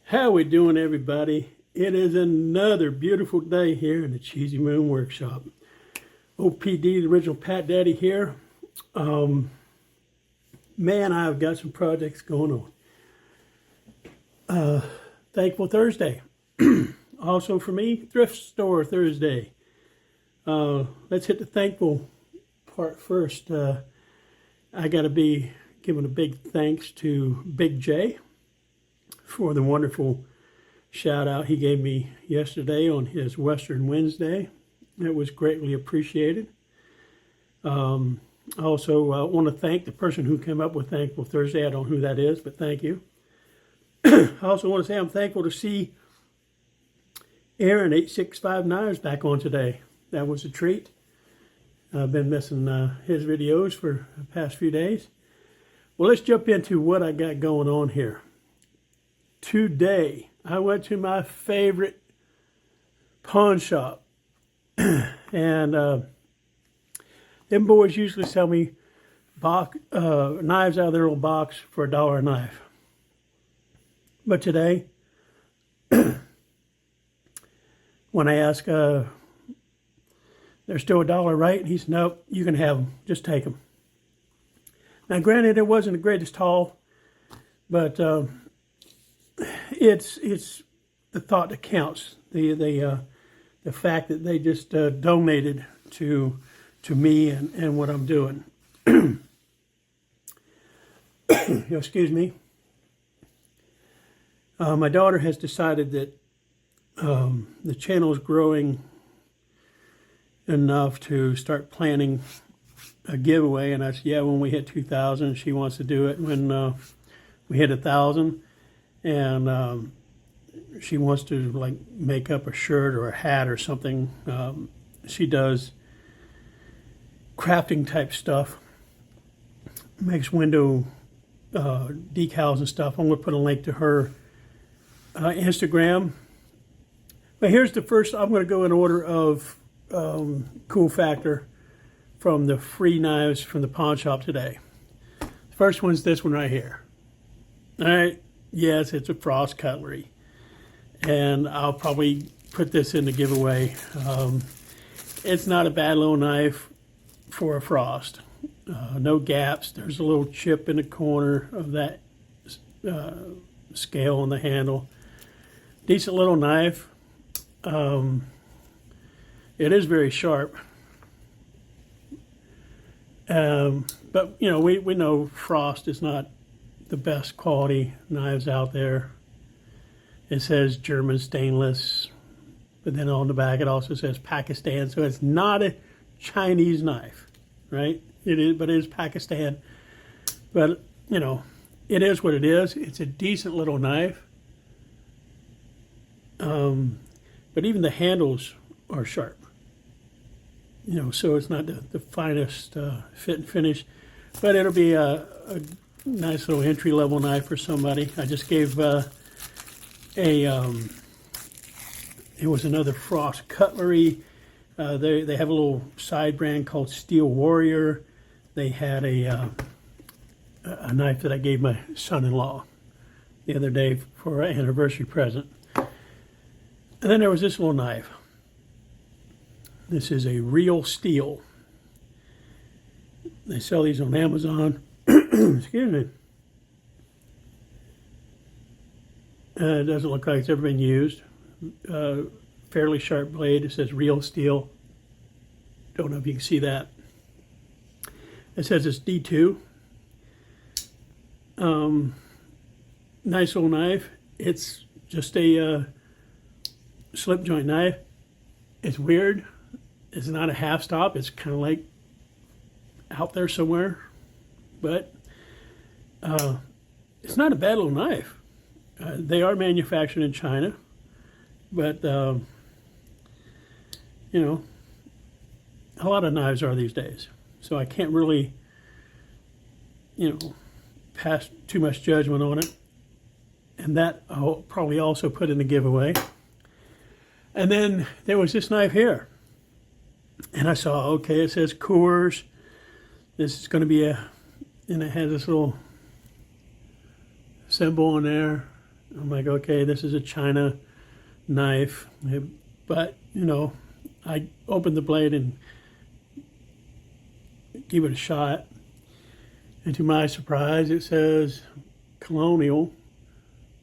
How we doing, everybody? It is another beautiful day here in the Cheesy Moon Workshop. OPD, the original Pat Daddy here. Man, I've got some projects going on. Thankful Thursday. Also for me, Thrift Store Thursday. Let's hit the thankful part first. I got to be giving a big thanks to Big J for the wonderful shout out he gave me yesterday on his Western Wednesday. It was greatly appreciated. I also want to thank the person who came up with Thankful Thursday. I don't know who that is, but thank you. I also want to say I'm thankful to see Aaron 865 Knives back on today. That was a treat. I've been missing his videos for the past few days. Well, let's jump into what I got going on here. Today, I went to my favorite pawn shop, and them boys usually sell me knives out of their little box for $1 a knife. But today, when I asked, they're still $1, right? And he said, nope, you can have them. Just take them. Now, granted, it wasn't the greatest haul, but it's the thought that counts. The fact that they just donated to me and what I'm doing. Excuse me. My daughter has decided that the channel is growing enough to start planning a giveaway, and I said, yeah, when we hit 2,000, she wants to do it when we hit 1,000, and she wants to like make up a shirt or a hat or something. She does crafting type stuff, makes window decals and stuff. I'm going to put a link to her Instagram. But here's the first. I'm going to go in order of cool factor from the free knives from the pawn shop today. The first one's this one right here. All right, yes, it's a Frost Cutlery, and I'll probably put this in the giveaway. It's not a bad little knife for a Frost. No gaps. There's a little chip in the corner of that scale on the handle. Decent little knife. It is very sharp. But, you know, we know Frost is not the best quality knives out there. It says German stainless, but then on the back it also says Pakistan, so it's not a Chinese knife, right? It is, but it is Pakistan. But, you know, it is what it is. It's a decent little knife. But even the handles are sharp. You know, so it's not the finest fit and finish, but it'll be a nice little entry-level knife for somebody. I just gave it was another Frost Cutlery. They have a little side brand called Steel Warrior. They had a knife that I gave my son-in-law the other day for an anniversary present. And then there was this little knife. This is a Real Steel. They sell these on Amazon. Excuse me. It doesn't look like it's ever been used. Fairly sharp blade. It says Real Steel. Don't know if you can see that. It says it's D2. Nice little knife. It's just a slip joint knife. It's weird. It's not a half stop. It's kind of like out there somewhere. But it's not a bad little knife. They are manufactured in China. But, you know, a lot of knives are these days. So I can't really, you know, pass too much judgment on it. And that I'll probably also put in the giveaway. And then there was this knife here. And I saw, okay, it says Coors. This is going to be and it has this little symbol in there. I'm like, okay, this is a China knife. But, you know, I opened the blade and give it a shot. And to my surprise, it says Colonial,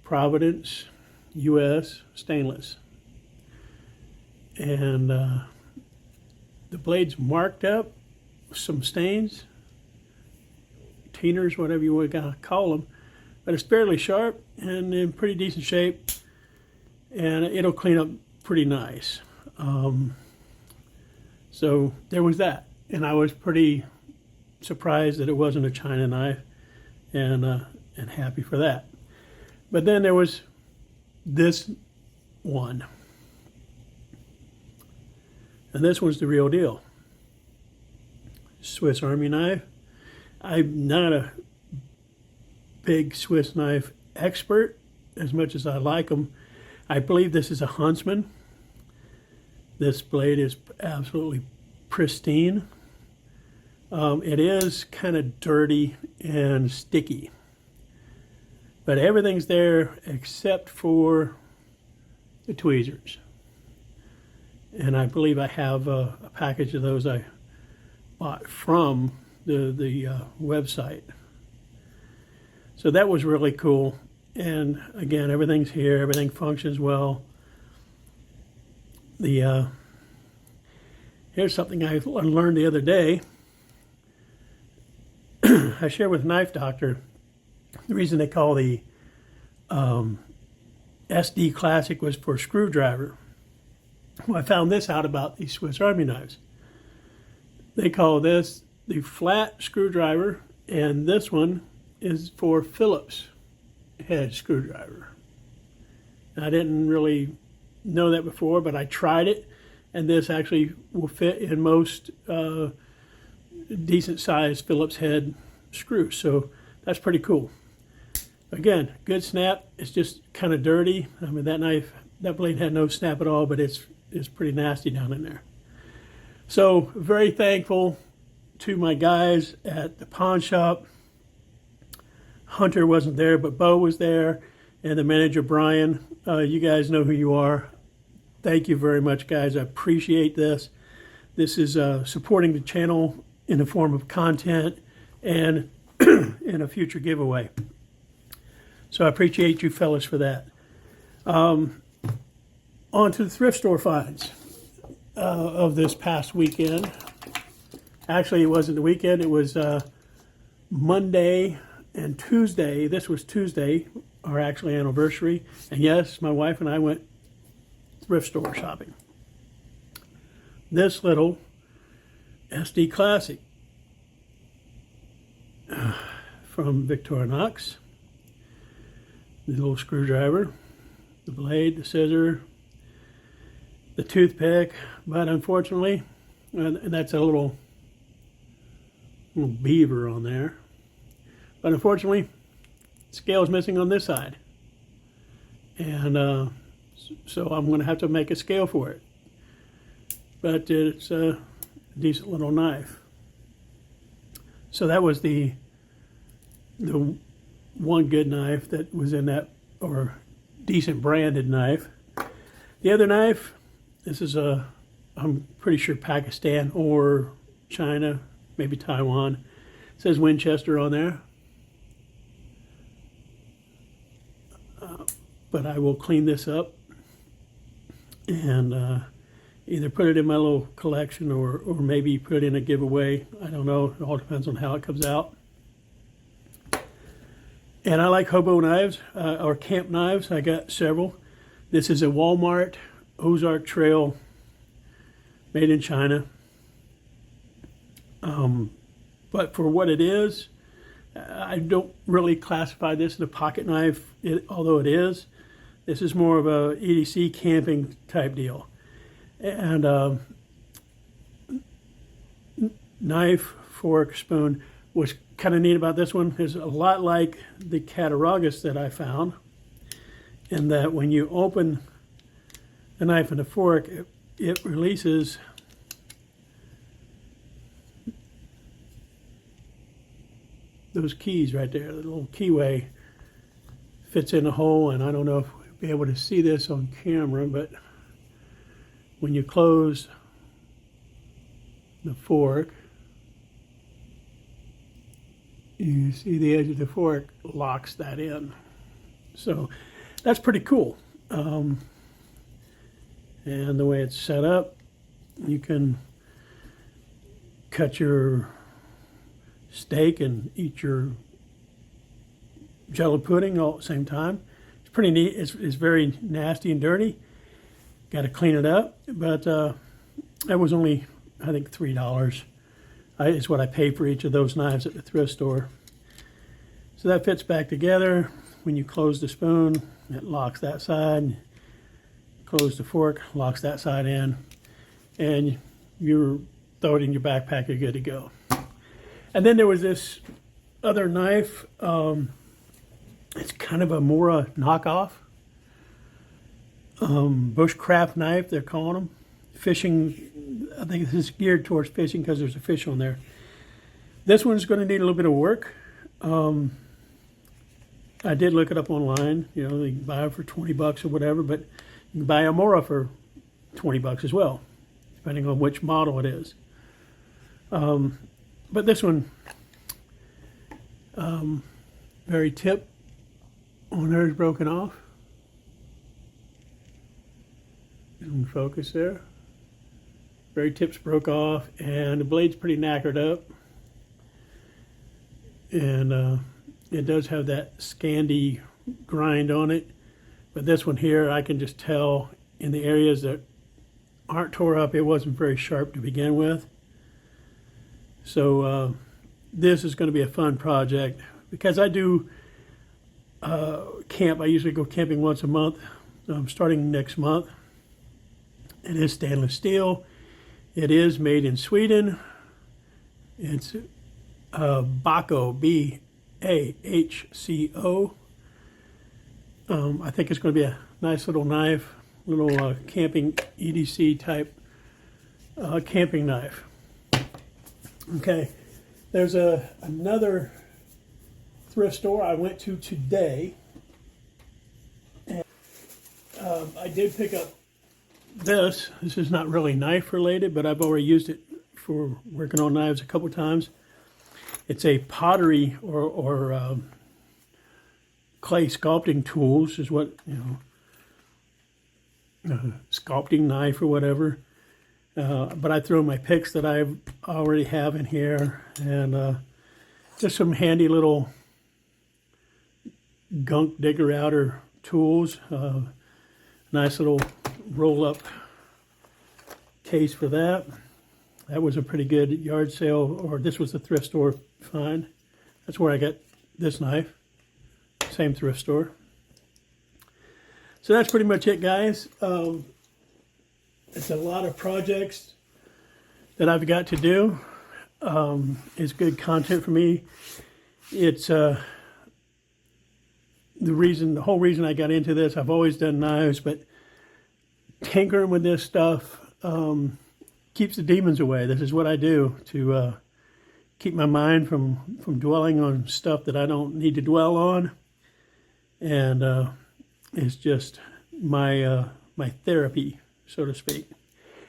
Providence, U.S., stainless. And the blade's marked up, some stains, teeners, whatever you want to call them. But it's fairly sharp and in pretty decent shape. And it'll clean up pretty nice. So there was that. And I was pretty surprised that it wasn't a China knife, and happy for that. But then there was this one, and this one's the real deal. Swiss Army knife. I'm not a big Swiss knife expert, as much as I like them. I believe this is a Huntsman. This blade is absolutely pristine. It is kind of dirty and sticky, but everything's there except for the tweezers. And I believe I have a package of those I bought from the website. So that was really cool. And again, everything's here. Everything functions well. Here's something I learned the other day. I shared with Knife Doctor the reason they call the SD Classic was for screwdriver. Well, I found this out about these Swiss Army knives. They call this the flat screwdriver, and this one is for Phillips head screwdriver. And I didn't really know that before, but I tried it, and this actually will fit in most decent sized Phillips head screws. So that's pretty cool. Again, good snap. It's just kind of dirty. I mean, that blade had no snap at all, but it's pretty nasty down in there. So very thankful to my guys at the pawn shop. Hunter wasn't there, but Bo was there, and the manager, Brian. You guys know who you are. Thank you very much, guys. I appreciate this. This is supporting the channel in the form of content and in a future giveaway. So I appreciate you fellas for that. On to the thrift store finds of this past weekend. Actually, it wasn't the weekend. It was Monday and Tuesday. This was Tuesday, our actually anniversary. And yes, my wife and I went thrift store shopping. This little SD Classic from Victorinox. The little screwdriver, the blade, the scissor, the toothpick, but unfortunately, and that's a little beaver on there. But unfortunately, scale's missing on this side. And so I'm going to have to make a scale for it. But it's a decent little knife. So that was the one good knife that was in that, or decent branded knife. The other knife, this is I'm pretty sure Pakistan or China, maybe Taiwan. It says Winchester on there. But I will clean this up and either put it in my little collection or maybe put it in a giveaway. I don't know. It all depends on how it comes out. And I like hobo knives or camp knives. I got several. This is a Walmart Ozark Trail, made in China. But for what it is, I don't really classify this as a pocket knife, although it is. This is more of a EDC camping type deal. And knife, fork, spoon. What's kind of neat about this one is a lot like the Cattaraugus that I found, in that when you open the knife and the fork, it releases those keys right there, the little keyway fits in a hole, and I don't know if we'll be able to see this on camera, but when you close the fork, you see the edge of the fork locks that in. So that's pretty cool. And the way it's set up, you can cut your steak and eat your jello pudding all at the same time. It's pretty neat. It's very nasty and dirty. Got to clean it up, but that was only, I think, $3. Is what I paid for each of those knives at the thrift store. So that fits back together. When you close the spoon, it locks that side. Close the fork, locks that side in, and you throw it in your backpack, you're good to go. And then there was this other knife. It's kind of a MOA knockoff. Bushcraft knife, they're calling them. Fishing, I think this is geared towards fishing because there's a fish on there. This one's going to need a little bit of work. I did look it up online. You know, you can buy it for 20 bucks or whatever, but you can buy a MOA for 20 bucks as well, depending on which model it is. But this one, very tip on there is broken off. In focus there. Very tips broke off, and the blade's pretty knackered up. And it does have that Scandi grind on it. But this one here, I can just tell in the areas that aren't tore up, it wasn't very sharp to begin with. So this is going to be a fun project because I do camp. I usually go camping once a month. Starting next month. It is stainless steel. It is made in Sweden. It's Bahco, B-A-H-C-O. I think it's going to be a nice little knife, little camping EDC type camping knife. Okay, there's another thrift store I went to today, and I did pick up this. This is not really knife related, but I've already used it for working on knives a couple times. It's a pottery or clay sculpting tools is what, you know, sculpting knife or whatever. But I throw my picks that I already have in here, and just some handy little gunk digger outer tools. Nice little roll up case for that. That was a pretty good yard sale, or this was the thrift store find. That's where I got this knife. Same thrift store. So that's pretty much it, guys. It's a lot of projects that I've got to do. It's good content for me. It's the whole reason I got into this. I've always done knives, but tinkering with this stuff keeps the demons away. This is what I do to keep my mind from dwelling on stuff that I don't need to dwell on. And it's just my my therapy, so to speak.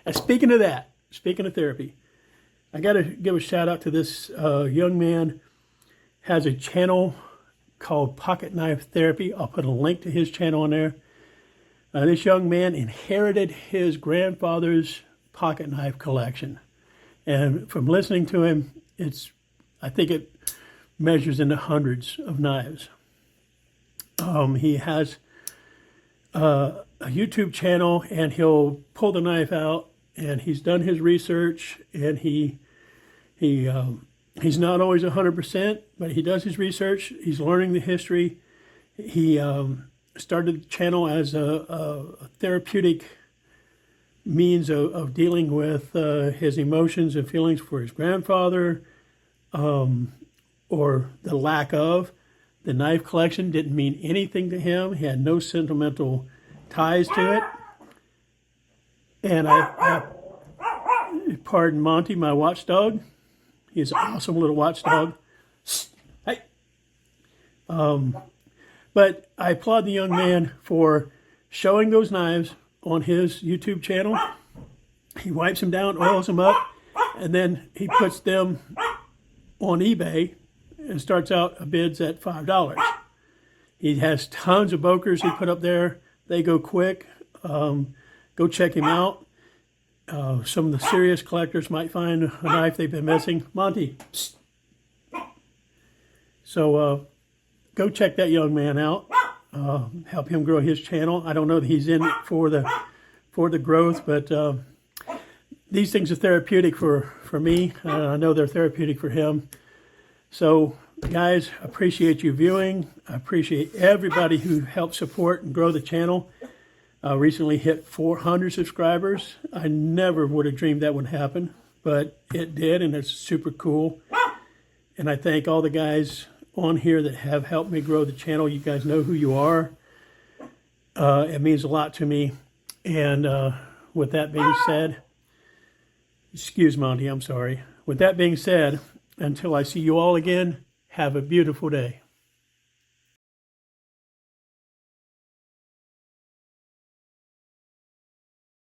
And speaking of that, speaking of therapy, I got to give a shout out to this young man. Has a channel called PocketKnifeTherapy. I'll put a link to his channel on there. This young man inherited his grandfather's pocket knife collection. And from listening to him, I think it measures in the hundreds of knives. He has a YouTube channel, and he'll pull the knife out, and he's done his research, and he's not always 100%, but he does his research. He's learning the history. He started the channel as a therapeutic means of dealing with his emotions and feelings for his grandfather, or the lack of. The knife collection didn't mean anything to him. He had no sentimental ties to it. And I pardon Monty, my watchdog. He's an awesome little watchdog. Hey. But I applaud the young man for showing those knives on his YouTube channel. He wipes them down, oils them up, and then he puts them on eBay and starts out bids at $5. He has tons of bokers he put up there. They go quick. Go check him out. Some of the serious collectors might find a knife they've been missing. Monty. Psst. So go check that young man out. Help him grow his channel. I don't know that he's in it for the growth, but these things are therapeutic for me. I know they're therapeutic for him. So guys, appreciate you viewing. I appreciate everybody who helped support and grow the channel. Recently hit 400 subscribers. I never would have dreamed that would happen, but it did, and it's super cool. And I thank all the guys on here that have helped me grow the channel. You guys know who you are. It means a lot to me. And with that being said, excuse Monty, I'm sorry. With that being said, until I see you all again, have a beautiful day.